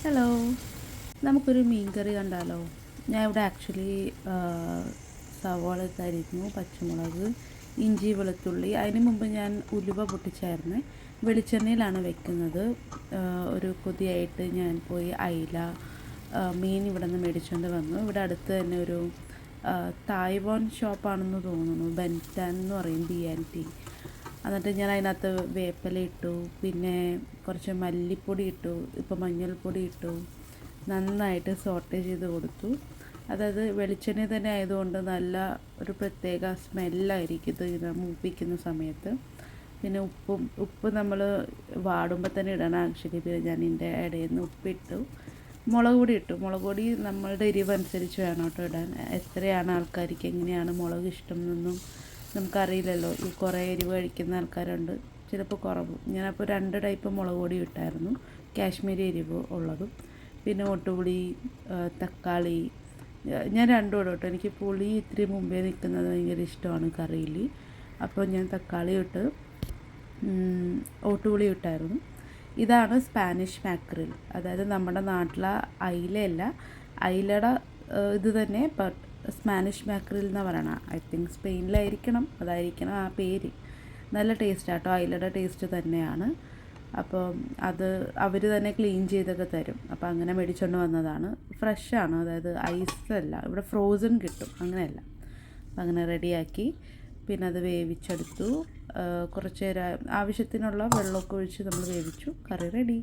Hello, നമുക്കൊരു മീൻ കറി കണ്ടാലോ? ഞാൻ ഇവിടെ ആക്ച്വലി സവാള അരിഞ്ഞു, പച്ചമുളക്, ഇഞ്ചി, വെളുത്തുള്ളി. അതിന് മുമ്പ് ഞാൻ ഉലുവ പൊട്ടിച്ചായിരുന്നു. വെളിച്ചെണ്ണയിലാണ് വെക്കുന്നത്. ഒരു കൊതിയായിട്ട് ഞാൻ പോയി അയില മീൻ ഇവിടെ നിന്ന് മേടിച്ചുകൊണ്ട് വന്നു. ഇവിടെ അടുത്ത് തന്നെ ഒരു തായ്വാൻ ഷോപ്പാണെന്ന് തോന്നുന്നു, ബെൻറ്റാൻ എന്ന് പറയും, BNT. എന്നിട്ട് ഞാൻ അതിനകത്ത് വേപ്പില ഇട്ടു, പിന്നെ കുറച്ച് മല്ലിപ്പൊടി ഇട്ടു, ഇപ്പോൾ മഞ്ഞൾപ്പൊടി ഇട്ടു, നന്നായിട്ട് സോട്ടേ ചെയ്ത് കൊടുത്തു. അതായത് വെളിച്ചെണ്ണ തന്നെ ആയതുകൊണ്ട് നല്ല ഒരു പ്രത്യേക സ്മെല്ലായിരിക്കും ഇത് ഇങ്ങനെ മൂപ്പിക്കുന്ന സമയത്ത്. പിന്നെ ഉപ്പ് നമ്മൾ വാടുമ്പോൾ തന്നെ ഇടണം ആക്ച്വലി. പിന്നെ ഞാൻ ഇതിൻ്റെ ഇടയിൽ നിന്ന് ഉപ്പിട്ടു, മുളക് പൊടി ഇട്ടു. മുളക് പൊടി നമ്മളുടെ എരിവ് അനുസരിച്ച് വേണം കേട്ടോ ഇടാൻ. എത്രയാണ് ആൾക്കാർക്ക് എങ്ങനെയാണ് മുളക് ഇഷ്ടം എന്നൊന്നും നമുക്കറിയില്ലല്ലോ. ഈ കുറേ എരിവ് കഴിക്കുന്ന ആൾക്കാരുണ്ട്, ചിലപ്പോൾ കുറവും. ഞാനപ്പോൾ 2 ടൈപ്പ് മുളക് പൊടി ഇട്ടായിരുന്നു, കാശ്മീരി എരിവ് ഉള്ളതും പിന്നെ ഒട്ടുപുളി, തക്കാളി. ഞാൻ രണ്ടും ഇടും കേട്ടോ. എനിക്ക് പുളി ഇത്തിരി മുമ്പേ നിൽക്കുന്നത് ഭയങ്കര ഇഷ്ടമാണ് കറിയിൽ. അപ്പോൾ ഞാൻ തക്കാളി ഇട്ട് ഓട്ടുപുളി ഇട്ടായിരുന്നു. ഇതാണ് സ്പാനിഷ് മാക്രിൽ. അതായത് നമ്മുടെ നാട്ടിലെ അയിലയല്ല, അയിലയുടെ ഇത് തന്നെ, ബട്ട് സ്പാനിഷ് മാക്രിൽ എന്നാണ് പറയണത്. ഐ തിങ്ക് സ്പെയിനിലായിരിക്കണം, അതായിരിക്കണം ആ പേര്. നല്ല ടേസ്റ്റാണ് കേട്ടോ, അയിലയുടെ ടേസ്റ്റ് തന്നെയാണ്. അപ്പോൾ അത് അവർ തന്നെ ക്ലീൻ ചെയ്തൊക്കെ തരും. അപ്പോൾ അങ്ങനെ മേടിച്ചുകൊണ്ട് വന്നതാണ്. ഫ്രഷാണ്, അതായത് ഐസല്ല, ഇവിടെ ഫ്രോസൺ കിട്ടും, അങ്ങനെയല്ല. അപ്പം അങ്ങനെ റെഡിയാക്കി, പിന്നെ അത് വേവിച്ചെടുത്തു. കുറച്ച് നേരം ആവശ്യത്തിനുള്ള വെള്ളമൊക്കെ ഒഴിച്ച് നമ്മൾ വേവിച്ചു. കറി റെഡി.